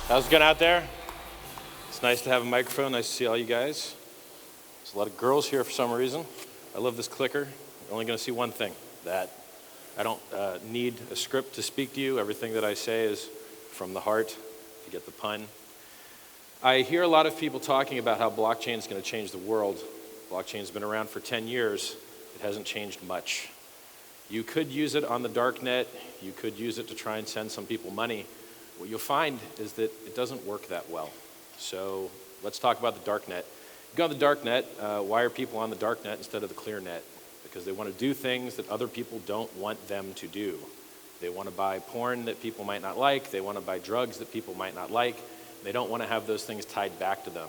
How's it going out there? It's nice to have a microphone. Nice to see all you guys. There's a lot of girls here for some reason. I love this clicker. You're only going to see one thing, that I don't need a script to speak to you. Everything that I say is from the heart, if you get the pun. I hear a lot of people talking about how blockchain is going to change the world. Blockchain's been around for 10 years. It hasn't changed much. You could use it on the dark net. You could use it to try and send some people money. What you'll find is that it doesn't work that well. So let's talk about the dark net. You go on the dark net, why are people on the dark net instead of the clear net? Because they want to do things that other people don't want them to do. They want to buy porn that people might not like. They want to buy drugs that people might not like. They don't want to have those things tied back to them.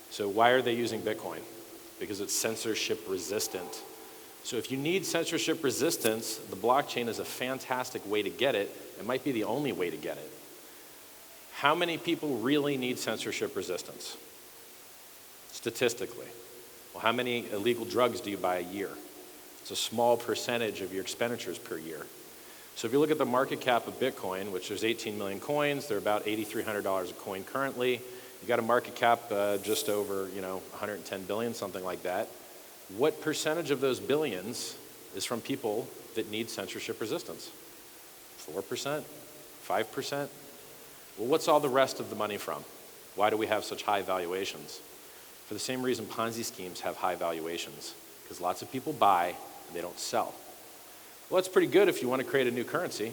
So why are they using Bitcoin? Because it's censorship resistant. So if you need censorship resistance, the blockchain is a fantastic way to get it. It might be the only way to get it. How many people really need censorship resistance? Statistically. Well, how many illegal drugs do you buy a year? It's a small percentage of your expenditures per year. So if you look at the market cap of Bitcoin, which there's 18 million coins, they're about $8,300 a coin currently. You got a market cap just over, 110 billion, something like that. What percentage of those billions is from people that need censorship resistance? 4%? 5%? Well, what's all the rest of the money from? Why do we have such high valuations? For the same reason Ponzi schemes have high valuations, because lots of people buy and they don't sell. Well, that's pretty good if you want to create a new currency.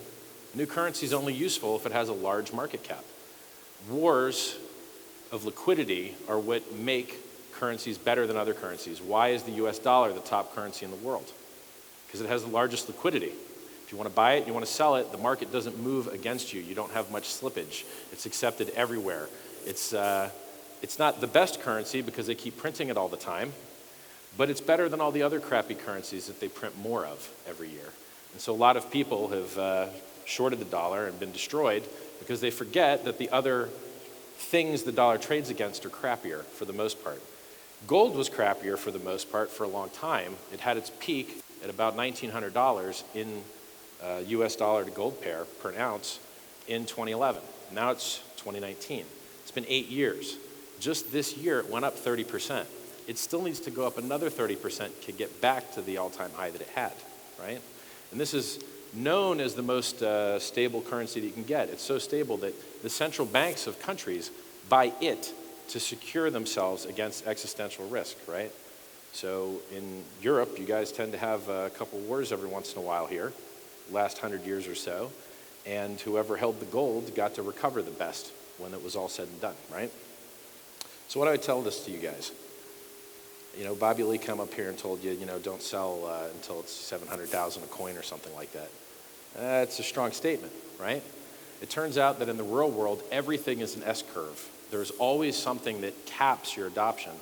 A new currency is only useful if it has a large market cap. Wars of liquidity are what make currencies better than other currencies. Why is the US dollar the top currency in the world? Because it has the largest liquidity. If you want to buy it, you want to sell it, the market doesn't move against you. You don't have much slippage. It's accepted everywhere. It's not the best currency because they keep printing it all the time, but it's better than all the other crappy currencies that they print more of every year. And so a lot of people have shorted the dollar and been destroyed because they forget that the other things the dollar trades against are crappier for the most part. Gold was crappier for the most part for a long time. It had its peak at about $1,900 in US dollar to gold pair per ounce in 2011. Now it's 2019. It's been 8 years. Just this year, it went up 30%. It still needs to go up another 30% to get back to the all-time high that it had, right? And this is known as the most stable currency that you can get. It's so stable that the central banks of countries buy it to secure themselves against existential risk, right? So in Europe, you guys tend to have a couple wars every once in a while here, last 100 years or so, and whoever held the gold got to recover the best when it was all said and done, right? So what do I tell this to you guys? Bobby Lee come up here and told you, don't sell until it's 700,000 a coin or something like that. That's a strong statement, right? It turns out that in the real world, everything is an S-curve. There's always something that caps your adoption.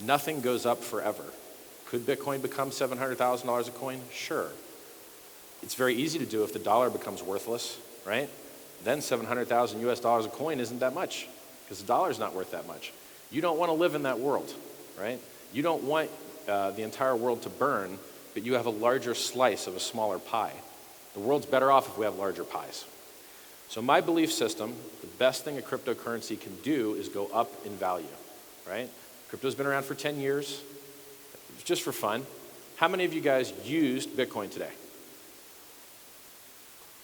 Nothing goes up forever. Could Bitcoin become $700,000 a coin? Sure. It's very easy to do if the dollar becomes worthless, right? Then 700,000 US dollars a coin isn't that much because the dollar's not worth that much. You don't want to live in that world, right? You don't want the entire world to burn, but you have a larger slice of a smaller pie. The world's better off if we have larger pies. So my belief system, the best thing a cryptocurrency can do is go up in value, right? Crypto's been around for 10 years, just for fun. How many of you guys used Bitcoin today?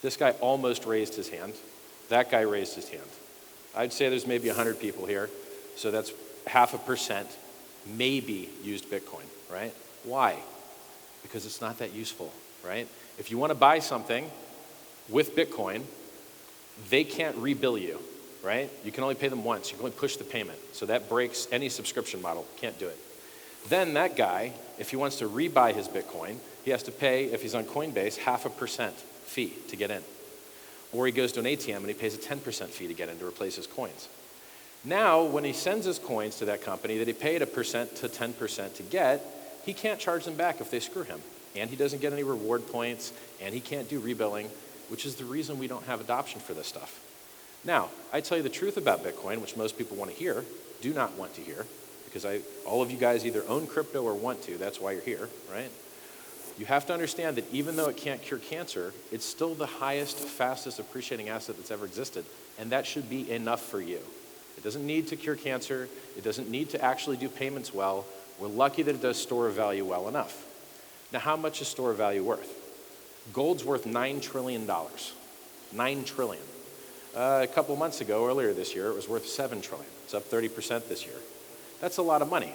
This guy almost raised his hand. That guy raised his hand. I'd say there's maybe 100 people here, so that's 0.5% maybe used Bitcoin, right? Why? Because it's not that useful, right? If you want to buy something with Bitcoin, they can't rebill you, right? You can only pay them once. You can only push the payment. So that breaks any subscription model. Can't do it. Then that guy, if he wants to rebuy his Bitcoin, he has to pay, if he's on Coinbase, 0.5% fee to get in. Or he goes to an ATM and he pays a 10% fee to get in to replace his coins. Now, when he sends his coins to that company that he paid 1% to 10% to get, he can't charge them back if they screw him. And he doesn't get any reward points, and he can't do rebilling, which is the reason we don't have adoption for this stuff. Now, I tell you the truth about Bitcoin, which most people want to hear, do not want to hear, because all of you guys either own crypto or want to, that's why you're here, right? You have to understand that even though it can't cure cancer, it's still the highest, fastest appreciating asset that's ever existed, and that should be enough for you. It doesn't need to cure cancer. It doesn't need to actually do payments well. We're lucky that it does store of value well enough. Now, how much is store of value worth? Gold's worth $9 trillion. $9 trillion. A couple months ago, earlier this year, it was worth $7 trillion. It's up 30% this year. That's a lot of money.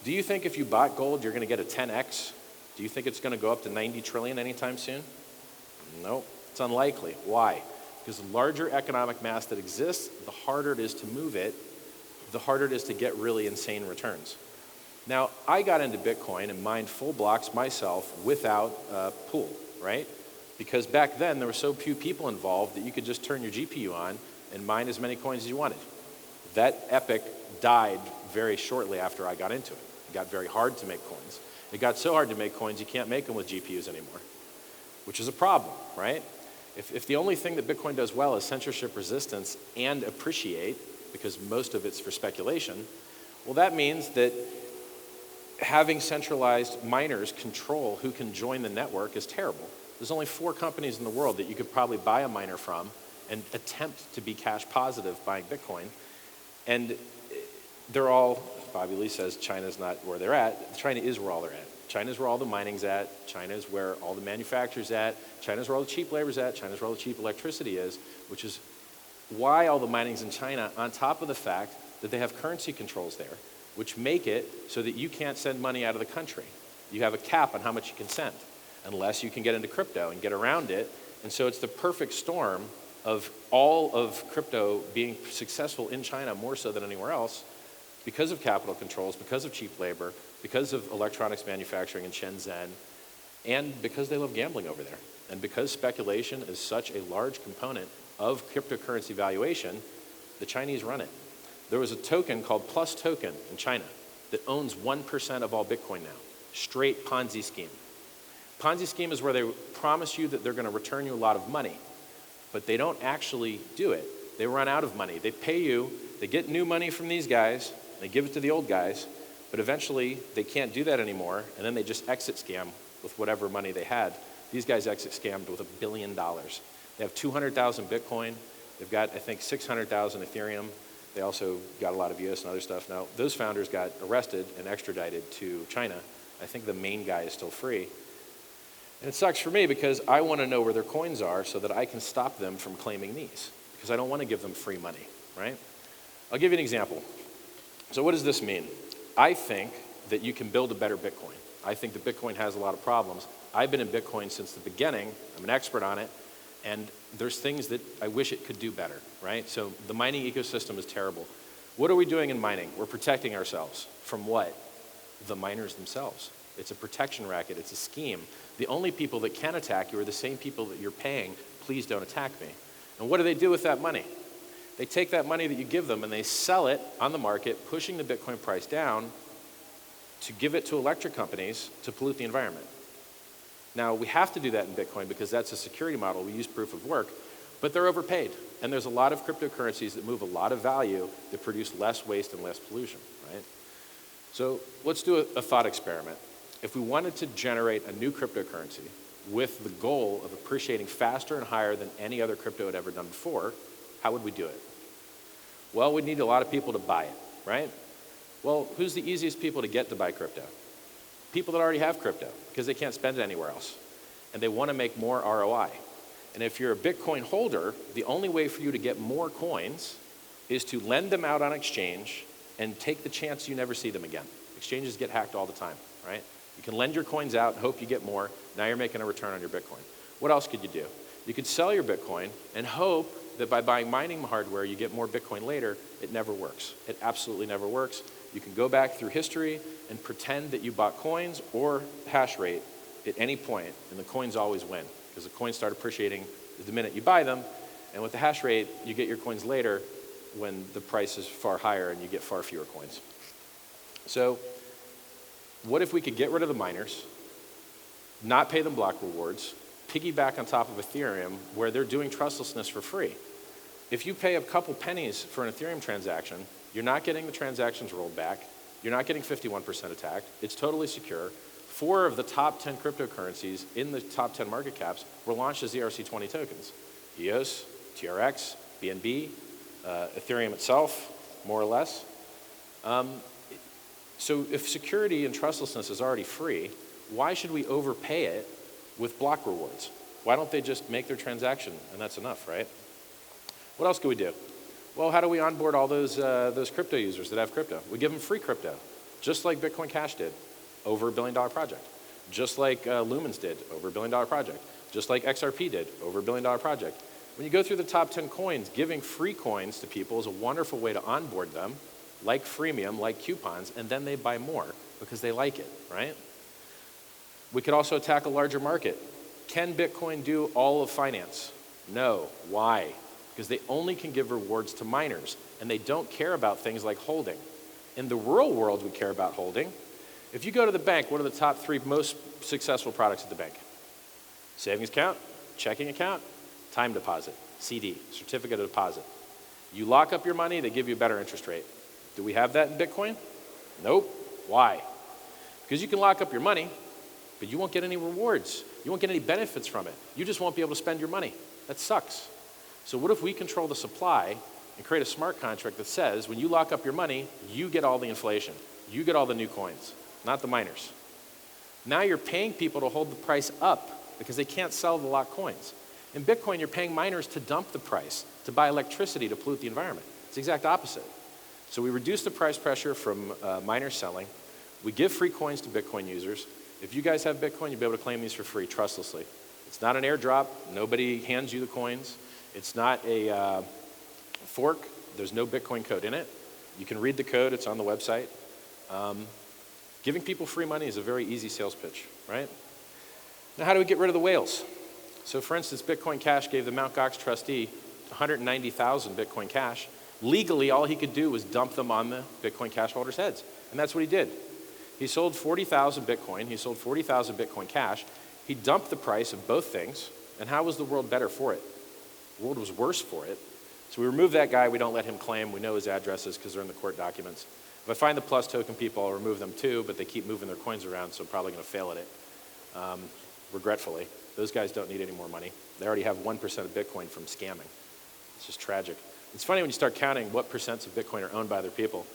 Do you think if you bought gold, you're going to get a 10x? Do you think it's going to go up to 90 trillion anytime soon? No, it's unlikely. Why? Because the larger economic mass that exists, the harder it is to move it, the harder it is to get really insane returns. Now, I got into Bitcoin and mined full blocks myself without a pool, right? Because back then, there were so few people involved that you could just turn your GPU on and mine as many coins as you wanted. That epic died very shortly after I got into it. It got very hard to make coins. It got so hard to make coins, you can't make them with GPUs anymore, which is a problem, right? If the only thing that Bitcoin does well is censorship resistance and appreciate, because most of it's for speculation, well, that means that having centralized miners control who can join the network is terrible. There's only 4 companies in the world that you could probably buy a miner from and attempt to be cash positive buying Bitcoin. And they're all, Bobby Lee says China's not where they're at. China is where all they're at. China's where all the mining's at. China's where all the manufacturers at. China's where all the cheap labor's at. China's where all the cheap electricity is, which is why all the mining's in China, on top of the fact that they have currency controls there, which make it so that you can't send money out of the country. You have a cap on how much you can send, unless you can get into crypto and get around it. And so it's the perfect storm of all of crypto being successful in China more so than anywhere else, because of capital controls, because of cheap labor, because of electronics manufacturing in Shenzhen, and because they love gambling over there. And because speculation is such a large component of cryptocurrency valuation, the Chinese run it. There was a token called Plus Token in China that owns 1% of all Bitcoin now. Straight Ponzi scheme. Ponzi scheme is where they promise you that they're going to return you a lot of money, but they don't actually do it. They run out of money. They pay you, they get new money from these guys, they give it to the old guys, but eventually they can't do that anymore, and then they just exit scam with whatever money they had. These guys exit scammed with $1 billion. They have 200,000 Bitcoin. They've got, I think, 600,000 Ethereum. They also got a lot of US and other stuff. Now, those founders got arrested and extradited to China. I think the main guy is still free. And it sucks for me because I want to know where their coins are so that I can stop them from claiming these, because I don't want to give them free money, right? I'll give you an example. So what does this mean? I think that you can build a better Bitcoin. I think that Bitcoin has a lot of problems. I've been in Bitcoin since the beginning. I'm an expert on it. And there's things that I wish it could do better, right? So the mining ecosystem is terrible. What are we doing in mining? We're protecting ourselves. From what? The miners themselves. It's a protection racket. It's a scheme. The only people that can attack you are the same people that you're paying, please don't attack me. And what do they do with that money? They take that money that you give them and they sell it on the market, pushing the Bitcoin price down to give it to electric companies to pollute the environment. Now, we have to do that in Bitcoin because that's a security model. We use proof of work, but they're overpaid. And there's a lot of cryptocurrencies that move a lot of value that produce less waste and less pollution, right? So let's do a thought experiment. If we wanted to generate a new cryptocurrency with the goal of appreciating faster and higher than any other crypto had ever done before, how would we do it? Well, we'd need a lot of people to buy it, right? Well, who's the easiest people to get to buy crypto? People that already have crypto, because they can't spend it anywhere else. And they want to make more ROI. And if you're a Bitcoin holder, the only way for you to get more coins is to lend them out on exchange and take the chance you never see them again. Exchanges get hacked all the time, right? You can lend your coins out and hope you get more. Now you're making a return on your Bitcoin. What else could you do? You could sell your Bitcoin and hope that by buying mining hardware, you get more Bitcoin later. It never works. It absolutely never works. You can go back through history and pretend that you bought coins or hash rate at any point, and the coins always win, because the coins start appreciating the minute you buy them, and with the hash rate, you get your coins later when the price is far higher and you get far fewer coins. So what if we could get rid of the miners, not pay them block rewards, piggyback on top of Ethereum where they're doing trustlessness for free? If you pay a couple pennies for an Ethereum transaction, you're not getting the transactions rolled back, you're not getting 51% attacked, it's totally secure, 4 of the top 10 cryptocurrencies in the top 10 market caps were launched as ERC20 tokens. EOS, TRX, BNB, Ethereum itself, more or less. So if security and trustlessness is already free, why should we overpay it with block rewards? Why don't they just make their transaction and that's enough, right? What else could we do? Well, how do we onboard all those crypto users that have crypto? We give them free crypto, just like Bitcoin Cash did, over $1 billion project. Just like Lumens did, over $1 billion project. Just like XRP did, over $1 billion project. When you go through the top 10 coins, giving free coins to people is a wonderful way to onboard them, like freemium, like coupons, and then they buy more because they like it, right? We could also attack a larger market. Can Bitcoin do all of finance? No. Why? Because they only can give rewards to miners, and they don't care about things like holding. In the real world, we care about holding. If you go to the bank, what are the top 3 most successful products at the bank? Savings account, checking account, time deposit, CD, certificate of deposit. You lock up your money, they give you a better interest rate. Do we have that in Bitcoin? Nope. Why? Because you can lock up your money, but you won't get any rewards. You won't get any benefits from it. You just won't be able to spend your money. That sucks. So what if we control the supply and create a smart contract that says when you lock up your money, you get all the inflation. You get all the new coins, not the miners. Now you're paying people to hold the price up because they can't sell the locked coins. In Bitcoin, you're paying miners to dump the price, to buy electricity to pollute the environment. It's the exact opposite. So we reduce the price pressure from miners selling. We give free coins to Bitcoin users. If you guys have Bitcoin, you'll be able to claim these for free, trustlessly. It's not an airdrop. Nobody hands you the coins. It's not a fork. There's no Bitcoin code in it. You can read the code. It's on the website. Giving people free money is a very easy sales pitch, right? Now, how do we get rid of the whales? So, for instance, Bitcoin Cash gave the Mt. Gox trustee 190,000 Bitcoin Cash. Legally, all he could do was dump them on the Bitcoin Cash holders' heads. And that's what he did. He sold 40,000 Bitcoin. He sold 40,000 Bitcoin Cash. He dumped the price of both things. And how was the world better for it? The world was worse for it. So we remove that guy. We don't let him claim. We know his addresses because they're in the court documents. If I find the plus token people, I'll remove them too, but they keep moving their coins around, so I'm probably going to fail at it, regretfully. Those guys don't need any more money. They already have 1% of Bitcoin from scamming. It's just tragic. It's funny when you start counting what percents of Bitcoin are owned by other people.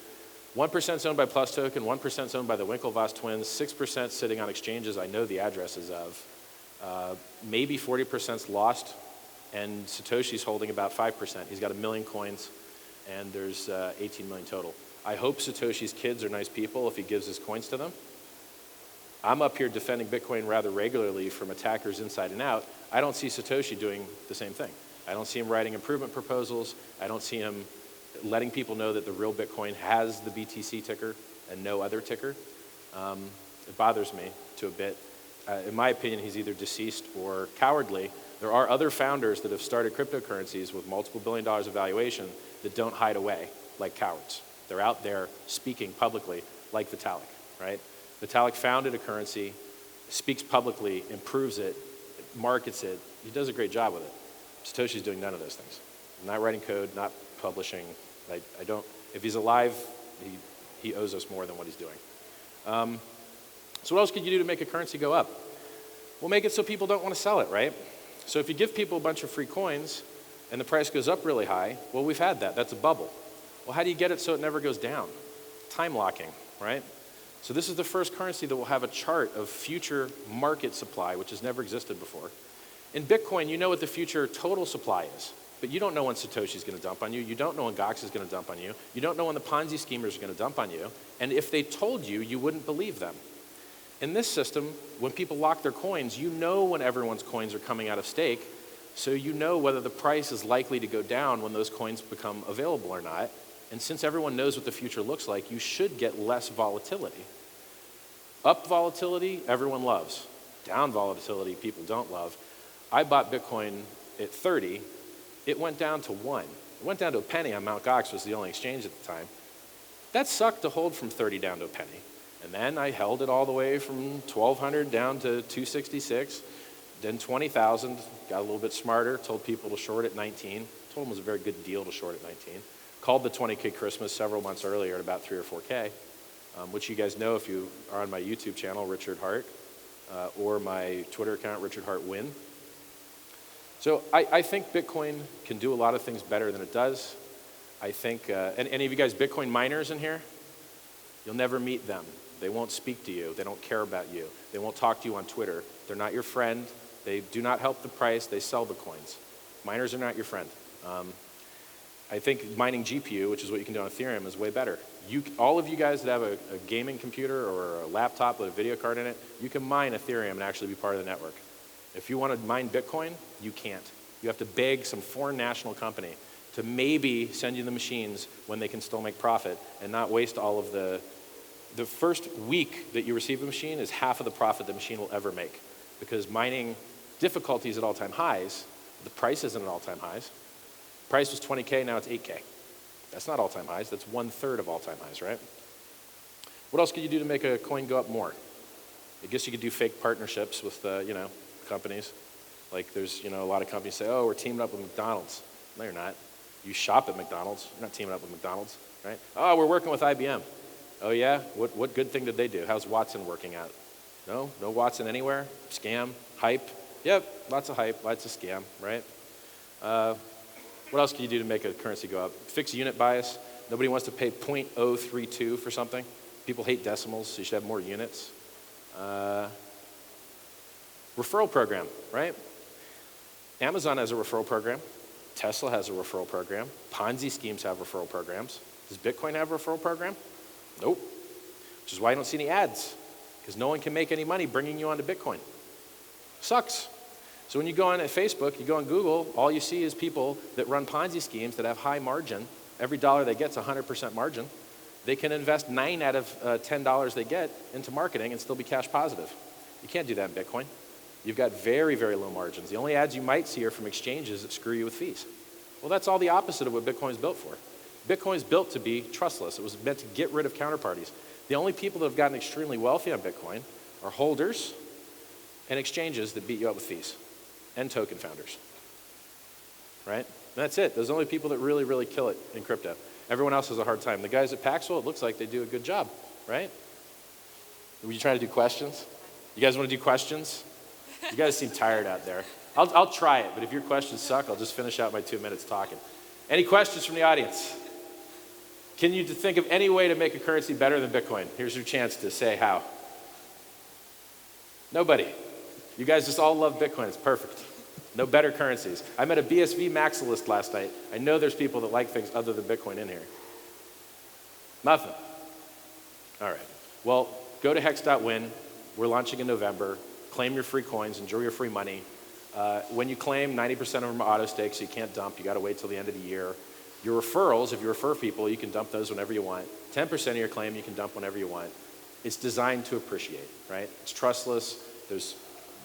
1% is owned by Plus Token, 1% is owned by the Winklevoss twins, 6% sitting on exchanges I know the addresses of. Maybe 40% is lost, and Satoshi's holding about 5%. He's got 1 million coins, and there's 18 million total. I hope Satoshi's kids are nice people if he gives his coins to them. I'm up here defending Bitcoin rather regularly from attackers inside and out. I don't see Satoshi doing the same thing. I don't see him writing improvement proposals. I don't see him letting people know that the real Bitcoin has the BTC ticker and no other ticker. It bothers me to a bit. In my opinion, he's either deceased or cowardly. There are other founders that have started cryptocurrencies with multiple $1 billion of valuation that don't hide away like cowards. They're out there speaking publicly like Vitalik, right? Vitalik founded a currency, speaks publicly, improves it, markets it. He does a great job with it. Satoshi's doing none of those things. Not writing code, not publishing. I don't, if he's alive, he owes us more than what he's doing. So what else could you do to make a currency go up? Well, make it so people don't want to sell it, right? So if you give people a bunch of free coins and the price goes up really high, well, we've had that. That's a bubble. Well, how do you get it so it never goes down? Time locking, right? So this is the first currency that will have a chart of future market supply, which has never existed before. In Bitcoin, you know what the future total supply is, but you don't know when Satoshi's going to dump on you. You don't know when Gox is going to dump on you. You don't know when the Ponzi schemers are going to dump on you. And if they told you, you wouldn't believe them. In this system, when people lock their coins, you know when everyone's coins are coming out of stake, so you know whether the price is likely to go down when those coins become available or not. And since everyone knows what the future looks like, you should get less volatility. Up volatility, everyone loves. Down volatility, people don't love. I bought Bitcoin at 30. It went down to 1. It went down to a penny on Mt. Gox, was the only exchange at the time. That sucked to hold from 30 down to a penny. And then I held it all the way from 1,200 down to 266, then 20,000, got a little bit smarter, told people to short at 19. Told them it was a very good deal to short at 19. Called the 20K Christmas several months earlier at about 3 or 4K. which you guys know if you are on my YouTube channel, Richard Hart, or my Twitter account, Richard Hart Win. So I think Bitcoin can do a lot of things better than it does. I think, and any of you guys Bitcoin miners in here? You'll never meet them. They won't speak to you. They don't care about you. They won't talk to you on Twitter. They're not your friend. They do not help the price. They sell the coins. Miners are not your friend. I think mining GPU, which is what you can do on Ethereum, is way better. All of you guys that have a gaming computer or a laptop with a video card in it, you can mine Ethereum and actually be part of the network. If you want to mine Bitcoin, you can't. You have to beg some foreign national company to maybe send you the machines when they can still make profit and not waste all of the first week that you receive the machine is half of the profit the machine will ever make. Because mining difficulty is at all-time highs, the price isn't at all-time highs. Price was 20K, now it's 8K. That's not all-time highs, that's 1/3 of all-time highs, right? What else could you do to make a coin go up more? I guess you could do fake partnerships with, companies. Like there's, a lot of companies say, oh, we're teaming up with McDonald's. No, you're not. You shop at McDonald's. You're not teaming up with McDonald's, right? Oh, we're working with IBM. Oh yeah? What good thing did they do? How's Watson working out? No Watson anywhere? Scam? Hype? Yep, lots of hype, lots of scam, right? What else can you do to make a currency go up? Fix unit bias. Nobody wants to pay 0.032 for something. People hate decimals, so you should have more units. Referral program, right? Amazon has a referral program. Tesla has a referral program. Ponzi schemes have referral programs. Does Bitcoin have a referral program? Nope. Which is why I don't see any ads, because no one can make any money bringing you onto Bitcoin. Sucks. So when you go on at Facebook, you go on Google, all you see is people that run Ponzi schemes that have high margin. Every dollar they get is 100% margin. They can invest 9 out of $10 they get into marketing and still be cash positive. You can't do that in Bitcoin. You've got very, very low margins. The only ads you might see are from exchanges that screw you with fees. Well, that's all the opposite of what Bitcoin is built for. Bitcoin is built to be trustless. It was meant to get rid of counterparties. The only people that have gotten extremely wealthy on Bitcoin are holders and exchanges that beat you up with fees, and token founders, right? And that's it. Those are the only people that really, really kill it in crypto. Everyone else has a hard time. The guys at Paxful, it looks like they do a good job, right? Were you trying to do questions? You guys want to do questions? You guys seem tired out there. I'll try it, but if your questions suck, I'll just finish out my 2 minutes talking. Any questions from the audience? Can you think of any way to make a currency better than Bitcoin? Here's your chance to say how. Nobody. You guys just all love Bitcoin. It's perfect. No better currencies. I met a BSV maximalist last night. I know there's people that like things other than Bitcoin in here. Nothing. All right. Well, go to hex.win. We're launching in November. Claim your free coins. Enjoy your free money. When you claim, 90% of them are auto stakes, so you can't dump. You got to wait till the end of the year. Your referrals, if you refer people, you can dump those whenever you want. 10% of your claim you can dump whenever you want. It's designed to appreciate, right? It's trustless.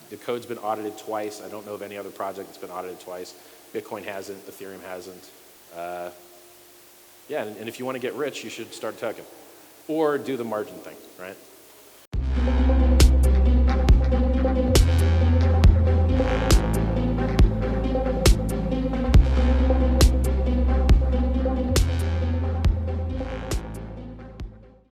The code's been audited twice. I don't know of any other project that's been audited twice. Bitcoin hasn't, Ethereum hasn't. And if you want to get rich, you should start token. Or do the margin thing, right?